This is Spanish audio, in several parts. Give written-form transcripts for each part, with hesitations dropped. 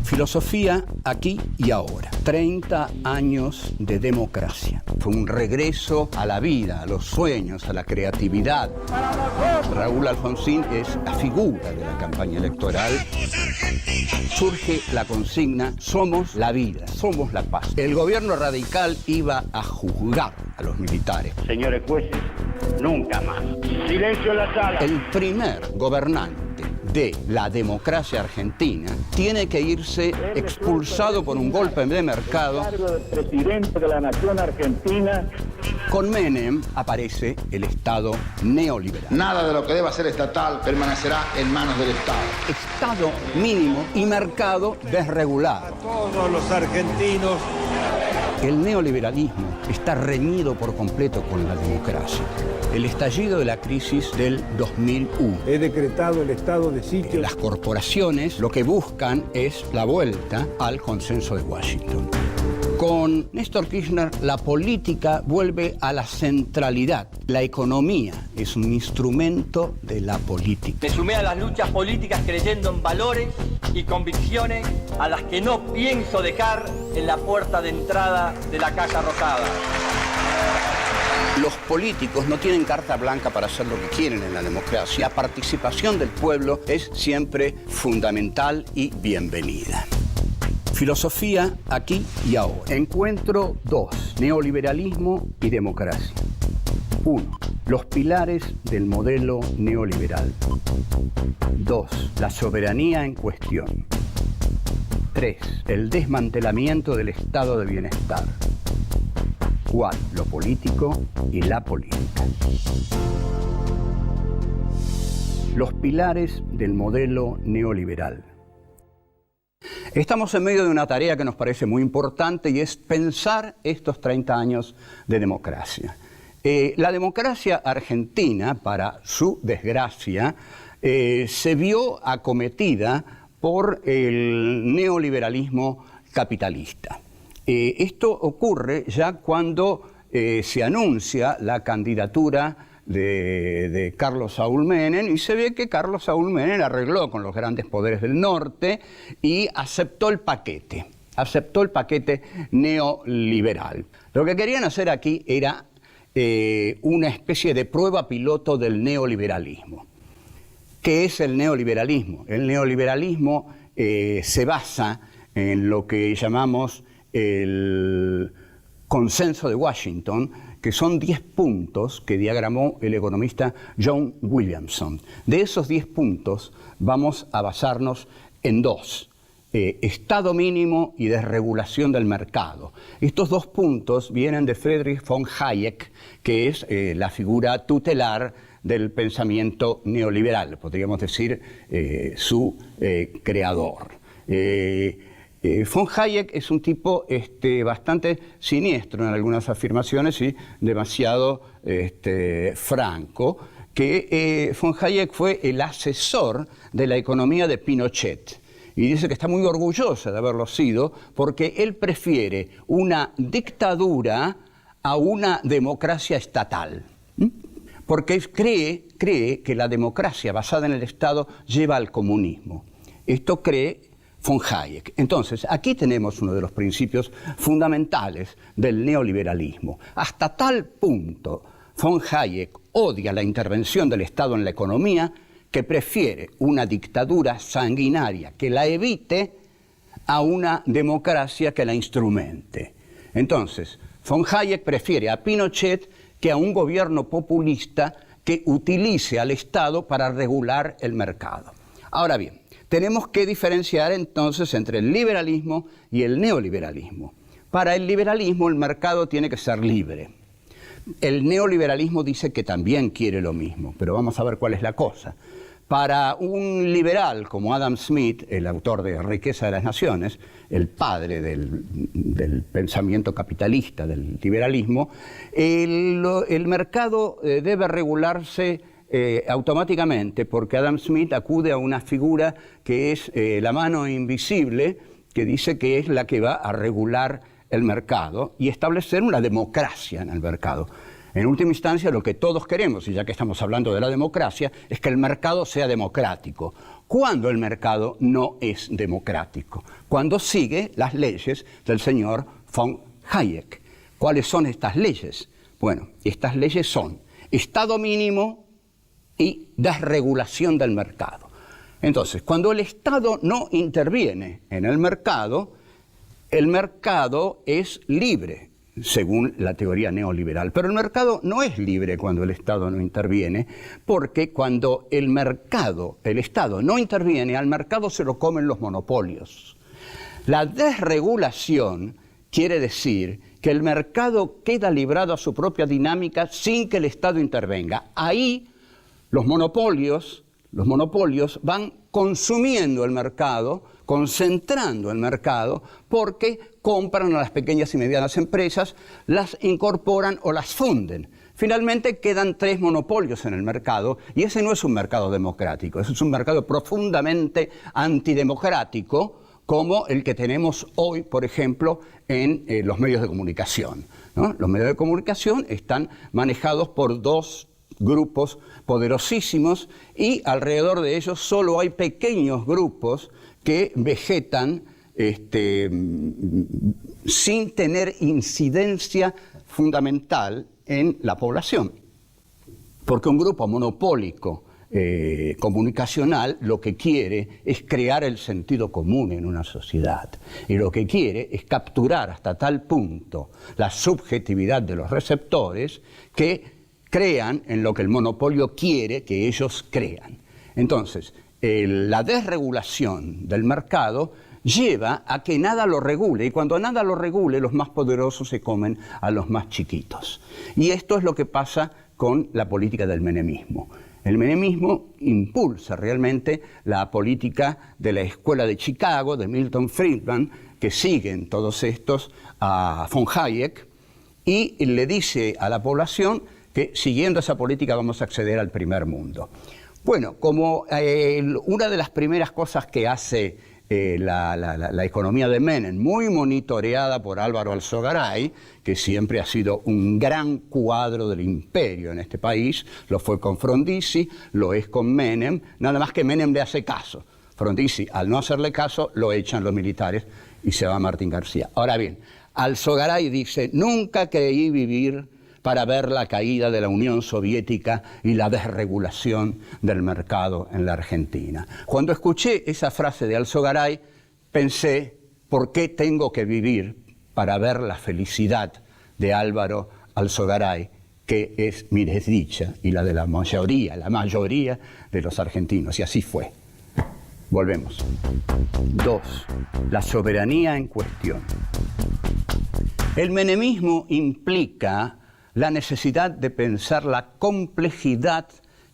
Filosofía aquí y ahora. 30 años de democracia. Fue un regreso a la vida, a los sueños, a la creatividad. Raúl Alfonsín es la figura de la campaña electoral. Surge la consigna: somos la vida, somos la paz. El gobierno radical iba a juzgar a los militares. Señores jueces, nunca más. Silencio en la sala. El primer gobernante de la democracia argentina tiene que irse expulsado por un golpe de mercado. Cargo de presidente de la nación argentina. Con Menem aparece el Estado neoliberal. Nada de lo que deba ser estatal permanecerá en manos del Estado. Estado mínimo y mercado desregulado. A todos los argentinos. El neoliberalismo está reñido por completo con la democracia. El estallido de la crisis del 2001. He decretado el estado de sitio. Las corporaciones lo que buscan es la vuelta al consenso de Washington. Con Néstor Kirchner, la política vuelve a la centralidad. La economía es un instrumento de la política. Me sumé a las luchas políticas creyendo en valores y convicciones a las que no pienso dejar en la puerta de entrada de la Casa Rosada. Los políticos no tienen carta blanca para hacer lo que quieren en la democracia. La participación del pueblo es siempre fundamental y bienvenida. Filosofía aquí y ahora. Encuentro 2. Neoliberalismo y democracia. 1. Los pilares del modelo neoliberal. 2. La soberanía en cuestión. 3. El desmantelamiento del estado de bienestar. 4. Lo político y la política. Los pilares del modelo neoliberal. Estamos en medio de una tarea que nos parece muy importante y es pensar estos 30 años de democracia. La democracia argentina, para su desgracia, se vio acometida por el neoliberalismo capitalista. Esto ocurre ya cuando se anuncia la candidatura de Carlos Saúl Menem, y se ve que Carlos Saúl Menem arregló con los grandes poderes del norte y aceptó el paquete neoliberal. Lo que querían hacer aquí era una especie de prueba piloto del neoliberalismo. ¿Qué es el neoliberalismo? El neoliberalismo se basa en lo que llamamos el consenso de Washington, que son 10 puntos que diagramó el economista John Williamson. De esos 10 puntos vamos a basarnos en 2. Estado mínimo y desregulación del mercado. Estos 2 puntos vienen de Friedrich von Hayek, que es la figura tutelar del pensamiento neoliberal, podríamos decir su creador. Von Hayek es un tipo bastante siniestro en algunas afirmaciones y demasiado franco, que von Hayek fue el asesor de la economía de Pinochet. Y dice que está muy orgulloso de haberlo sido porque él prefiere una dictadura a una democracia estatal. Porque cree que la democracia basada en el Estado lleva al comunismo. Esto cree von Hayek. Entonces, aquí tenemos uno de los principios fundamentales del neoliberalismo. Hasta tal punto, von Hayek odia la intervención del Estado en la economía que prefiere una dictadura sanguinaria que la evite a una democracia que la instrumente. Entonces, von Hayek prefiere a Pinochet que a un gobierno populista que utilice al Estado para regular el mercado. Ahora bien, tenemos que diferenciar entonces entre el liberalismo y el neoliberalismo. Para el liberalismo el mercado tiene que ser libre. El neoliberalismo dice que también quiere lo mismo, pero vamos a ver cuál es la cosa. Para un liberal como Adam Smith, el autor de Riqueza de las Naciones, el padre del pensamiento capitalista, del liberalismo, el mercado debe regularse automáticamente, porque Adam Smith acude a una figura que es la mano invisible, que dice que es la que va a regular el mercado y establecer una democracia en el mercado. En última instancia, lo que todos queremos, y ya que estamos hablando de la democracia, es que el mercado sea democrático. ¿Cuándo el mercado no es democrático? Cuando sigue las leyes del señor von Hayek. ¿Cuáles son estas leyes? Bueno, estas leyes son Estado mínimo y desregulación del mercado. Entonces, cuando el Estado no interviene en el mercado es libre, según la teoría neoliberal. Pero el mercado no es libre cuando el Estado no interviene, porque cuando el Estado no interviene, al mercado se lo comen los monopolios. La desregulación quiere decir que el mercado queda librado a su propia dinámica sin que el Estado intervenga. Ahí los monopolios van consumiendo el mercado, concentrando el mercado, porque compran a las pequeñas y medianas empresas, las incorporan o las funden. Finalmente quedan 3 monopolios en el mercado, y ese no es un mercado democrático, ese es un mercado profundamente antidemocrático, como el que tenemos hoy, por ejemplo, en los medios de comunicación, ¿no? Los medios de comunicación están manejados por 2 grupos poderosísimos y alrededor de ellos solo hay pequeños grupos que vegetan sin tener incidencia fundamental en la población. Porque un grupo monopólico comunicacional lo que quiere es crear el sentido común en una sociedad, y lo que quiere es capturar hasta tal punto la subjetividad de los receptores que crean en lo que el monopolio quiere que ellos crean. Entonces, la desregulación del mercado lleva a que nada lo regule, y cuando nada lo regule, los más poderosos se comen a los más chiquitos. Y esto es lo que pasa con la política del menemismo. El menemismo impulsa realmente la política de la Escuela de Chicago, de Milton Friedman, que siguen todos estos a von Hayek, y le dice a la población que siguiendo esa política vamos a acceder al primer mundo. Bueno, como una de las primeras cosas que hace la economía de Menem, muy monitoreada por Álvaro Alzogaray, que siempre ha sido un gran cuadro del imperio en este país, lo fue con Frondizi, lo es con Menem, nada más que Menem le hace caso. Frondizi, al no hacerle caso, lo echan los militares y se va Martín García. Ahora bien, Alzogaray dice, nunca creí vivir para ver la caída de la Unión Soviética y la desregulación del mercado en la Argentina. Cuando escuché esa frase de Alzogaray, pensé, ¿por qué tengo que vivir para ver la felicidad de Álvaro Alzogaray, que es mi desdicha y la de la mayoría de los argentinos? Y así fue. Volvemos. 2. La soberanía en cuestión. El menemismo implica la necesidad de pensar la complejidad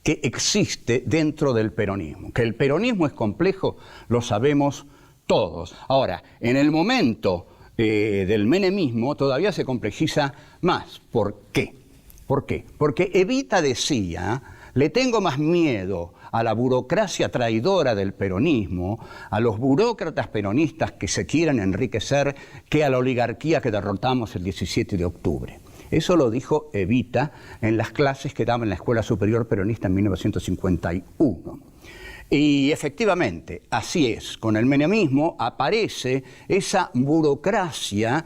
que existe dentro del peronismo. Que el peronismo es complejo, lo sabemos todos. Ahora, en el momento del menemismo todavía se complejiza más. ¿Por qué? ¿Por qué? Porque Evita decía, le tengo más miedo a la burocracia traidora del peronismo, a los burócratas peronistas que se quieren enriquecer, que a la oligarquía que derrotamos el 17 de octubre. Eso lo dijo Evita en las clases que daba en la Escuela Superior Peronista en 1951. Y efectivamente, así es, con el menemismo aparece esa burocracia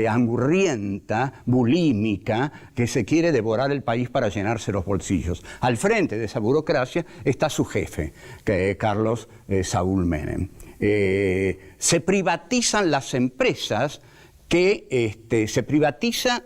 hambrienta, bulímica, que se quiere devorar el país para llenarse los bolsillos. Al frente de esa burocracia está su jefe, que es Carlos Saúl Menem. Se privatizan las empresas, se privatiza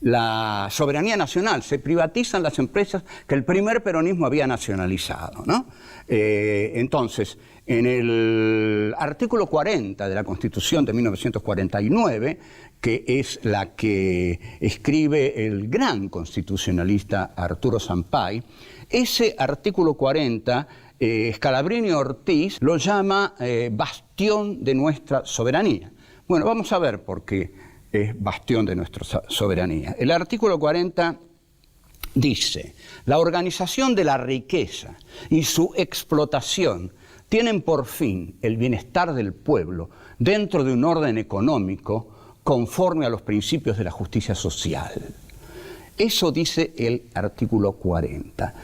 la soberanía nacional, se privatizan las empresas que el primer peronismo había nacionalizado, ¿no? Entonces, en el artículo 40 de la Constitución de 1949, que es la que escribe el gran constitucionalista Arturo Sampay, ese artículo 40, Scalabrini Ortiz lo llama bastión de nuestra soberanía. Bueno, vamos a ver por qué es bastión de nuestra soberanía. El artículo 40 dice, la organización de la riqueza y su explotación tienen por fin el bienestar del pueblo dentro de un orden económico conforme a los principios de la justicia social. Eso dice el artículo 40.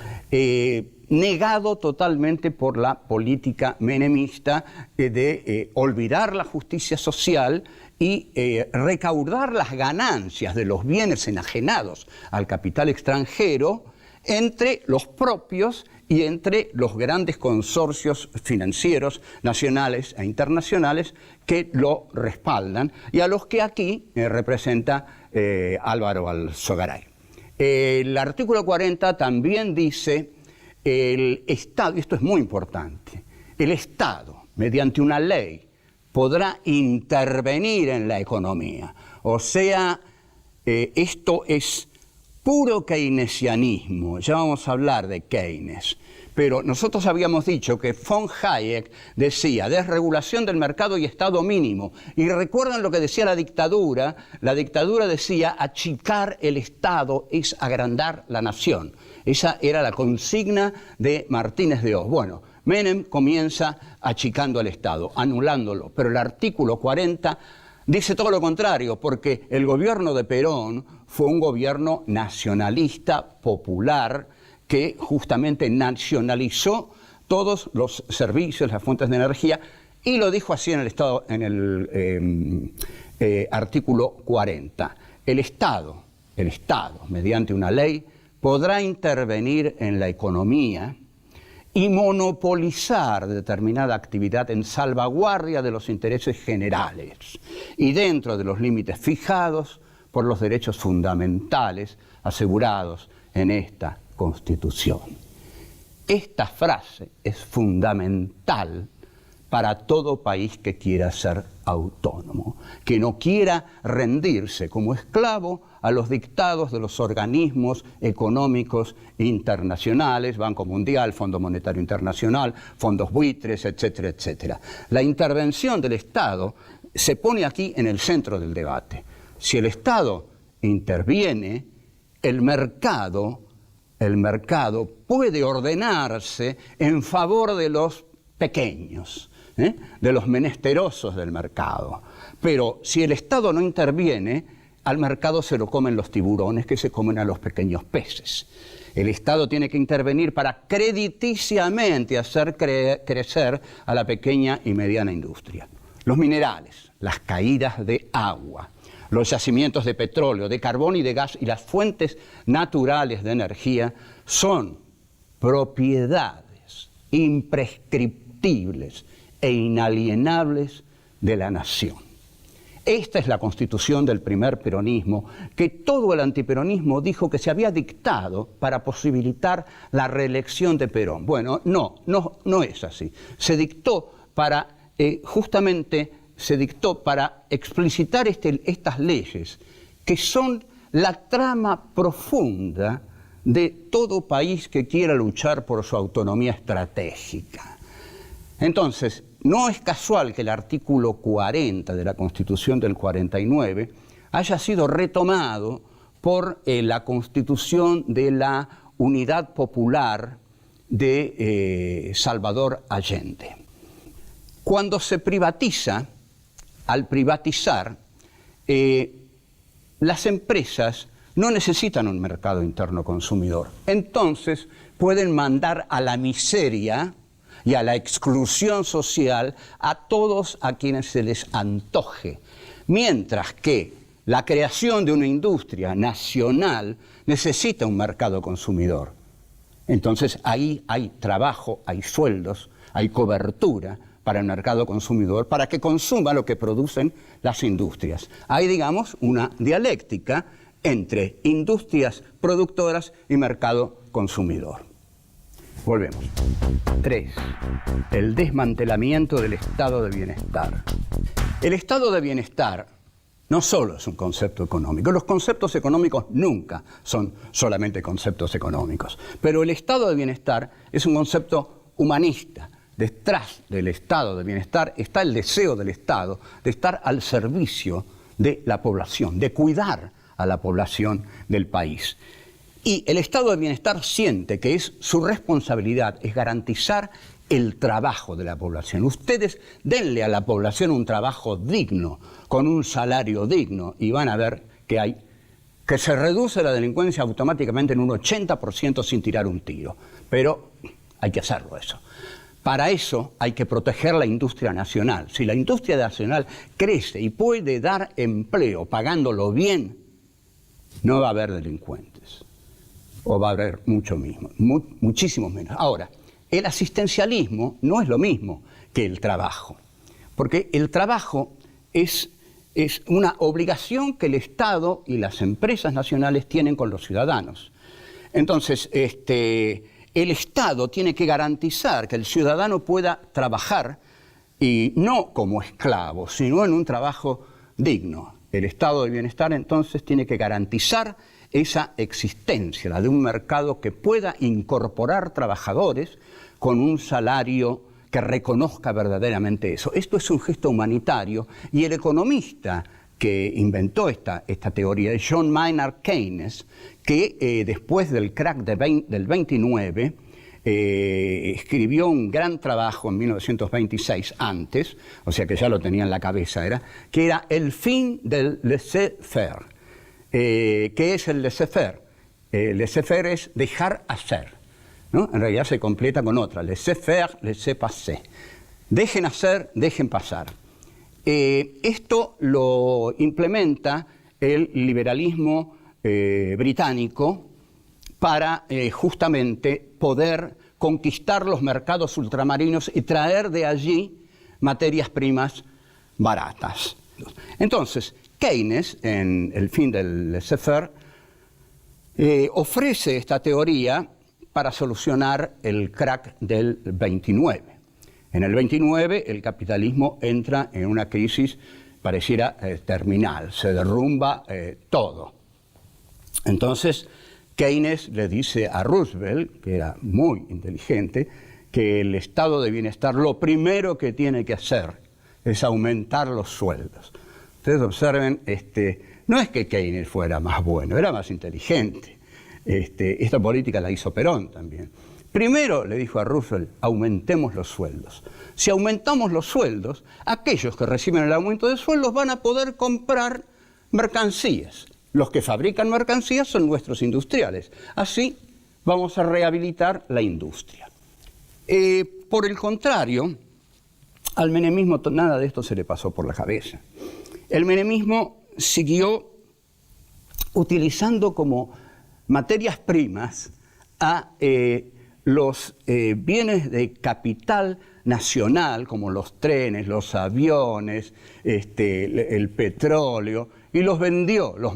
Negado totalmente por la política menemista de olvidar la justicia social y recaudar las ganancias de los bienes enajenados al capital extranjero entre los propios y entre los grandes consorcios financieros nacionales e internacionales que lo respaldan y a los que aquí representa Álvaro Alzogaray. El artículo 40 también dice el Estado, y esto es muy importante, el Estado, mediante una ley, podrá intervenir en la economía. O sea, esto es puro keynesianismo. Ya vamos a hablar de Keynes. Pero nosotros habíamos dicho que von Hayek decía desregulación del mercado y Estado mínimo. Y recuerdan lo que decía la dictadura. La dictadura decía achicar el Estado es agrandar la nación. Esa era la consigna de Martínez de Oz. Bueno, Menem comienza achicando al Estado, anulándolo. Pero el artículo 40 dice todo lo contrario, porque el gobierno de Perón fue un gobierno nacionalista, popular, que justamente nacionalizó todos los servicios, las fuentes de energía, y lo dijo así en el Estado, en el artículo 40. El Estado, mediante una ley, podrá intervenir en la economía y monopolizar determinada actividad en salvaguardia de los intereses generales y dentro de los límites fijados por los derechos fundamentales asegurados en esta Constitución. Esta frase es fundamental para todo país que quiera ser autónomo, que no quiera rendirse como esclavo a los dictados de los organismos económicos internacionales, Banco Mundial, Fondo Monetario Internacional, fondos buitres, etcétera, etcétera. La intervención del Estado se pone aquí en el centro del debate. Si el Estado interviene, el mercado puede ordenarse en favor de los pequeños, de los menesterosos del mercado. Pero si el Estado no interviene, al mercado se lo comen los tiburones que se comen a los pequeños peces. El Estado tiene que intervenir para crediticiamente hacer crecer a la pequeña y mediana industria. Los minerales, las caídas de agua, los yacimientos de petróleo, de carbón y de gas y las fuentes naturales de energía son propiedades imprescriptibles e inalienables de la nación. Esta es la constitución del primer peronismo, que todo el antiperonismo dijo que se había dictado para posibilitar la reelección de Perón. Bueno, no es así. Se dictó para, se dictó para explicitar estas leyes, que son la trama profunda de todo país que quiera luchar por su autonomía estratégica. Entonces, no es casual que el artículo 40 de la Constitución del 49 haya sido retomado por la Constitución de la Unidad Popular de Salvador Allende. Cuando se privatiza, al privatizar, las empresas no necesitan un mercado interno consumidor. Entonces pueden mandar a la miseria y a la exclusión social a todos a quienes se les antoje. Mientras que la creación de una industria nacional necesita un mercado consumidor. Entonces ahí hay trabajo, hay sueldos, hay cobertura para el mercado consumidor, para que consuma lo que producen las industrias. Hay, digamos, una dialéctica entre industrias productoras y mercado consumidor. Volvemos. 3. El desmantelamiento del estado de bienestar. El estado de bienestar no solo es un concepto económico. Los conceptos económicos nunca son solamente conceptos económicos. Pero el estado de bienestar es un concepto humanista. Detrás del estado de bienestar está el deseo del Estado de estar al servicio de la población, de cuidar a la población del país. Y el estado de bienestar siente que es su responsabilidad, es garantizar el trabajo de la población. Ustedes denle a la población un trabajo digno, con un salario digno, y van a ver que hay que se reduce la delincuencia automáticamente en un 80% sin tirar un tiro. Pero hay que hacerlo eso. Para eso hay que proteger la industria nacional. Si la industria nacional crece y puede dar empleo pagándolo bien, no va a haber delincuentes. O va a haber muchísimos menos. Ahora, el asistencialismo no es lo mismo que el trabajo. Porque el trabajo es una obligación que el Estado y las empresas nacionales tienen con los ciudadanos. Entonces, el Estado tiene que garantizar que el ciudadano pueda trabajar, y no como esclavo, sino en un trabajo digno. El Estado de Bienestar entonces tiene que garantizar esa existencia, la de un mercado que pueda incorporar trabajadores con un salario que reconozca verdaderamente eso. Esto es un gesto humanitario, y el economista que inventó esta teoría es John Maynard Keynes, que después del crack del 29 escribió un gran trabajo en 1926 antes, o sea que ya lo tenía en la cabeza, que era el fin del laissez-faire. ¿Qué es el laissez-faire? Laissez-faire es dejar hacer, ¿no? En realidad se completa con otra, laissez-faire, laissez-passer. Dejen hacer, dejen pasar. Esto lo implementa el liberalismo británico para justamente poder conquistar los mercados ultramarinos y traer de allí materias primas baratas. Entonces, Keynes, en El fin del laissez-faire, ofrece esta teoría para solucionar el crack del 29. En el 29 el capitalismo entra en una crisis pareciera terminal, se derrumba todo. Entonces Keynes le dice a Roosevelt, que era muy inteligente, que el estado de bienestar lo primero que tiene que hacer es aumentar los sueldos. Ustedes observen, no es que Keynes fuera más bueno, era más inteligente. Esta política la hizo Perón también. Primero, le dijo a Roosevelt, aumentemos los sueldos. Si aumentamos los sueldos, aquellos que reciben el aumento de sueldos van a poder comprar mercancías. Los que fabrican mercancías son nuestros industriales. Así vamos a rehabilitar la industria. Por el contrario, al menemismo nada de esto se le pasó por la cabeza. El menemismo siguió utilizando como materias primas a los bienes de capital nacional, como los trenes, los aviones, el petróleo, y los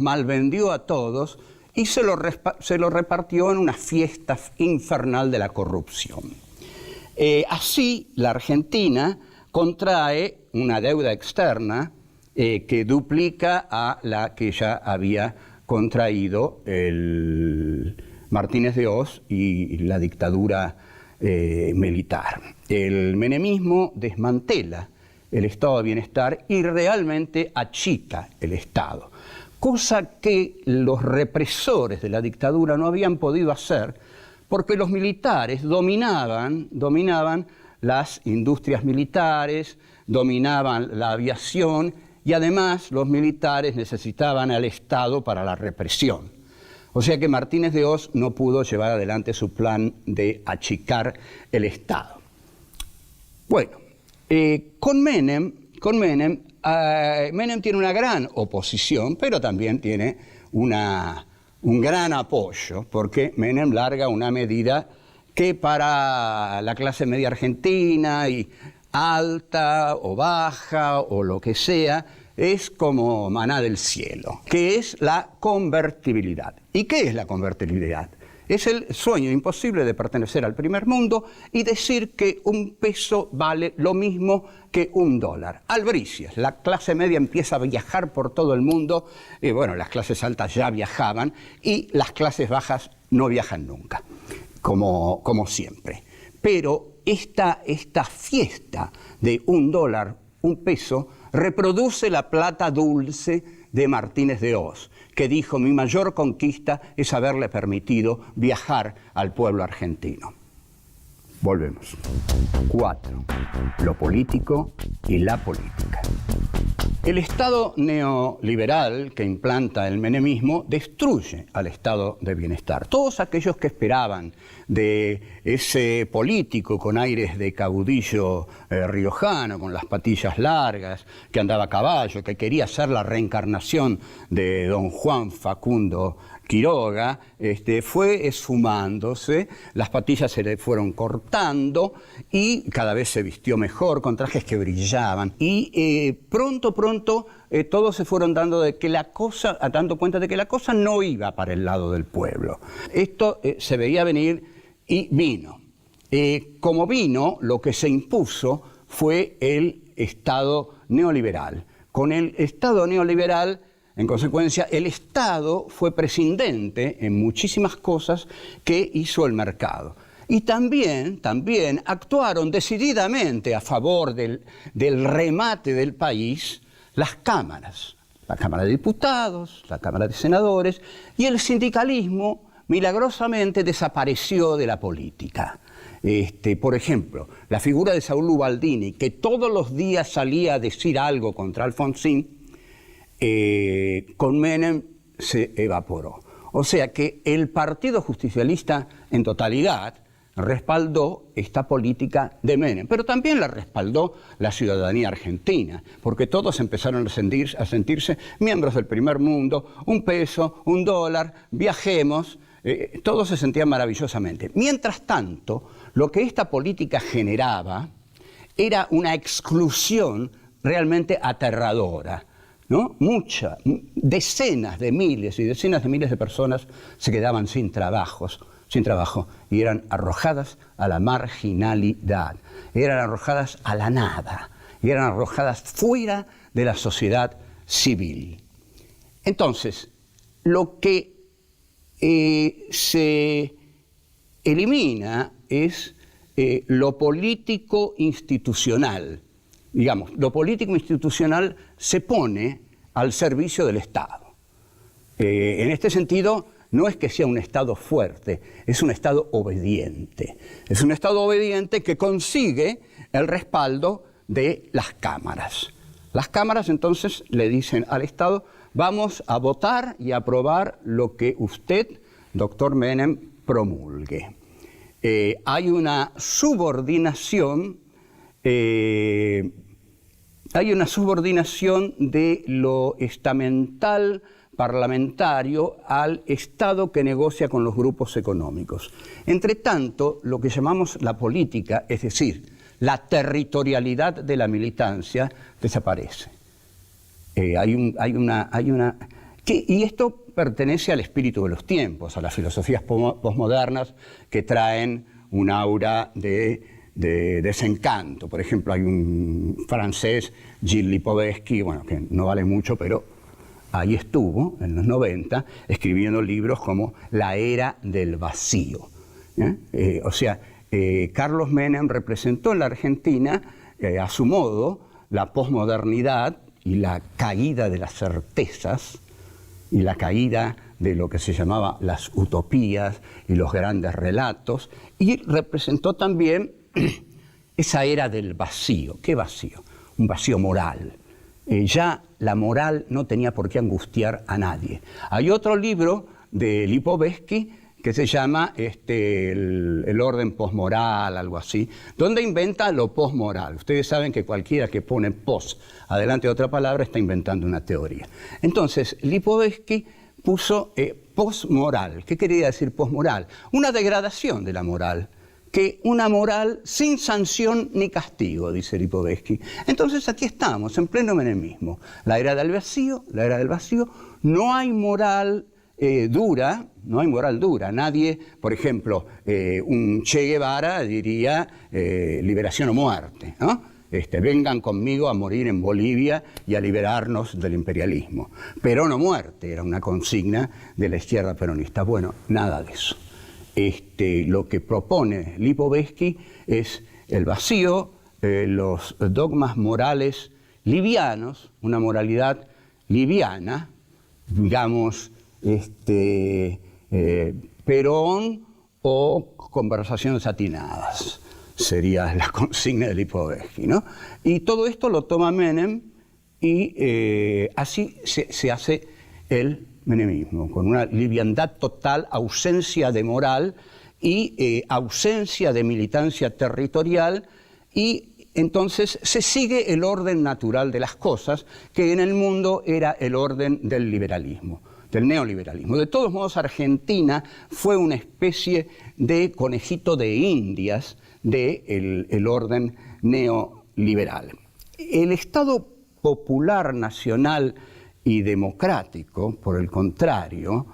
malvendió a todos, y se lo repartió en una fiesta infernal de la corrupción. Así, la Argentina contrae una deuda externa que duplica a la que ya había contraído el Martínez de Oz y la dictadura militar. El menemismo desmantela el estado de bienestar y realmente achica el Estado, cosa que los represores de la dictadura no habían podido hacer porque los militares dominaban las industrias militares, dominaban la aviación, y además los militares necesitaban al Estado para la represión. O sea que Martínez de Oz no pudo llevar adelante su plan de achicar el Estado. Bueno, con Menem tiene una gran oposición, pero también tiene un gran apoyo, porque Menem larga una medida que para la clase media argentina y alta o baja o lo que sea, es como maná del cielo, que es la convertibilidad. ¿Y qué es la convertibilidad? Es el sueño imposible de pertenecer al primer mundo y decir que un peso vale lo mismo que $1. Albricias, la clase media empieza a viajar por todo el mundo, y bueno, las clases altas ya viajaban y las clases bajas no viajan nunca, como siempre. Pero esta fiesta de $1, $1, reproduce la plata dulce de Martínez de Oz, que dijo: mi mayor conquista es haberle permitido viajar al pueblo argentino. Volvemos. 4. Lo político y la política. El Estado neoliberal que implanta el menemismo destruye al estado de bienestar. Todos aquellos que esperaban de ese político con aires de caudillo riojano, con las patillas largas, que andaba a caballo, que quería ser la reencarnación de don Juan Facundo Quiroga, fue esfumándose, las patillas se le fueron cortando y cada vez se vistió mejor, con trajes que brillaban. Y pronto, todos se fueron dando cuenta de que la cosa no iba para el lado del pueblo. Esto se veía venir y vino. Como vino, lo que se impuso fue el Estado neoliberal. Con el Estado neoliberal, en consecuencia, el Estado fue prescindente en muchísimas cosas que hizo el mercado. Y también actuaron decididamente a favor del remate del país las cámaras, la Cámara de Diputados, la Cámara de Senadores, y el sindicalismo milagrosamente desapareció de la política. Por ejemplo, la figura de Saúl Ubaldini, que todos los días salía a decir algo contra Alfonsín, con Menem se evaporó. O sea que el Partido Justicialista en totalidad respaldó esta política de Menem, pero también la respaldó la ciudadanía argentina, porque todos empezaron a sentirse miembros del primer mundo, un peso, un dólar, viajemos, todos se sentían maravillosamente. Mientras tanto, lo que esta política generaba era una exclusión realmente aterradora, ¿no? Decenas de miles y decenas de miles de personas se quedaban sin trabajo y eran arrojadas a la marginalidad, eran arrojadas a la nada, y eran arrojadas fuera de la sociedad civil. Entonces, lo que se elimina es lo político institucional. Digamos, lo político institucional se pone al servicio del Estado. En este sentido, no es que sea un Estado fuerte, es un Estado obediente. Es un Estado obediente que consigue el respaldo de las cámaras. Las cámaras entonces le dicen al Estado: vamos a votar y aprobar lo que usted, doctor Menem, promulgue. Hay una subordinación de lo estamental parlamentario al Estado que negocia con los grupos económicos. Entre tanto, lo que llamamos la política, es decir, la territorialidad de la militancia, desaparece. Y esto pertenece al espíritu de los tiempos, a las filosofías posmodernas que traen un aura de desencanto. Por ejemplo, hay un francés, Gilles Lipovetsky, bueno, que no vale mucho, pero ahí estuvo, en los 90, escribiendo libros como La era del vacío. Carlos Menem representó en la Argentina, a su modo, la posmodernidad y la caída de las certezas y la caída de lo que se llamaba las utopías y los grandes relatos, y representó también esa era del vacío. ¿Qué vacío? Un vacío moral. Ya la moral no tenía por qué angustiar a nadie. Hay otro libro de Lipovetsky que se llama el orden posmoral, algo así, donde inventa lo posmoral. Ustedes saben que cualquiera que pone pos adelante de otra palabra está inventando una teoría. Entonces, Lipovetsky puso posmoral. ¿Qué quería decir posmoral? Una degradación de la moral. Que una moral sin sanción ni castigo, dice Lipovetsky. Entonces aquí estamos, en pleno menemismo. La era del vacío, no hay moral dura, Nadie, por ejemplo, un Che Guevara diría liberación o muerte, ¿no? Vengan conmigo a morir en Bolivia y a liberarnos del imperialismo. Pero no muerte, era una consigna de la izquierda peronista. Bueno, nada de eso. Lo que propone Lipovetsky es el vacío, los dogmas morales livianos, una moralidad liviana, digamos, Perón o conversaciones atinadas, sería la consigna de Lipovetsky, ¿no? Y todo esto lo toma Menem y así se hace el menemismo, con una liviandad total, ausencia de moral y ausencia de militancia territorial, y entonces se sigue el orden natural de las cosas, que en el mundo era el orden del liberalismo, del neoliberalismo. De todos modos, Argentina fue una especie de conejito de indias del orden neoliberal. El Estado popular, nacional y democrático, por el contrario,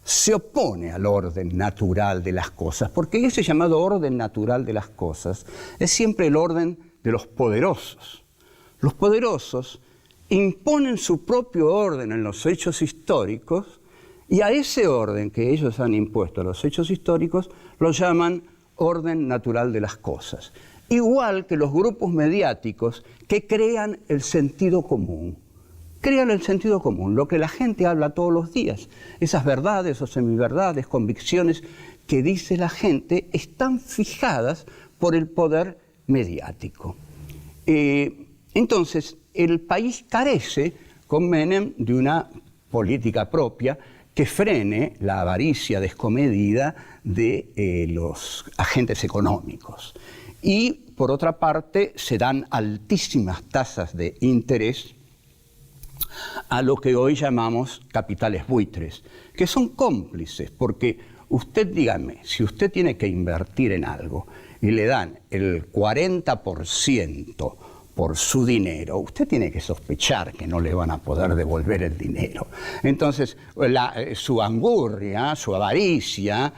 se opone al orden natural de las cosas, porque ese llamado orden natural de las cosas es siempre el orden de los poderosos. Los poderosos imponen su propio orden en los hechos históricos, y a ese orden que ellos han impuesto a los hechos históricos lo llaman orden natural de las cosas. Igual que los grupos mediáticos que crean el sentido común. Crean el sentido común, lo que la gente habla todos los días. Esas verdades o semiverdades, convicciones que dice la gente, están fijadas por el poder mediático. Entonces, el país carece, con Menem, de una política propia que frene la avaricia descomedida de los agentes económicos. Y, por otra parte, se dan altísimas tasas de interés a lo que hoy llamamos capitales buitres, que son cómplices, porque usted, dígame, si usted tiene que invertir en algo y le dan el 40% por su dinero, usted tiene que sospechar que no le van a poder devolver el dinero. Entonces, su angurria, su avaricia,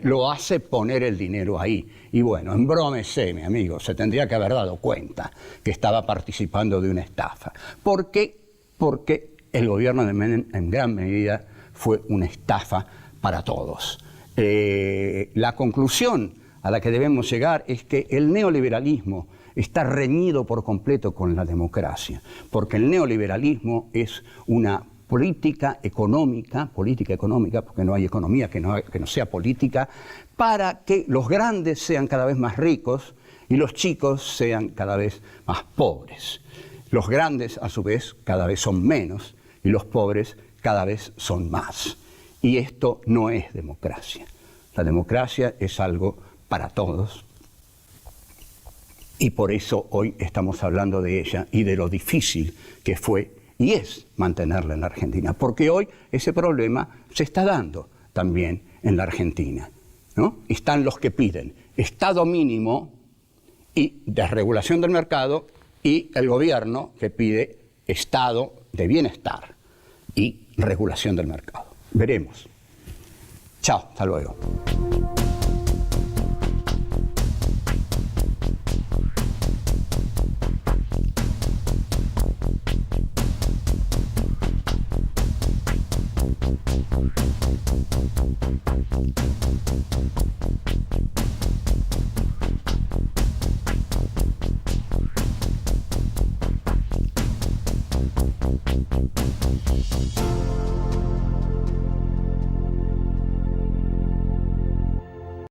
lo hace poner el dinero ahí. Y bueno, embrómese, mi amigo, se tendría que haber dado cuenta que estaba participando de una estafa. ¿Por qué? Porque el gobierno de Menem, en gran medida, fue una estafa para todos. La conclusión a la que debemos llegar es que el neoliberalismo está reñido por completo con la democracia, porque el neoliberalismo es una política económica, porque no hay economía que no sea política, para que los grandes sean cada vez más ricos y los chicos sean cada vez más pobres. Los grandes, a su vez, cada vez son menos y los pobres cada vez son más. Y esto no es democracia. La democracia es algo para todos. Y por eso hoy estamos hablando de ella y de lo difícil que fue y es mantenerla en la Argentina. Porque hoy ese problema se está dando también en la Argentina, ¿no? Están los que piden Estado mínimo y desregulación del mercado, y el gobierno que pide Estado de bienestar y regulación del mercado. Veremos. Chao, hasta luego.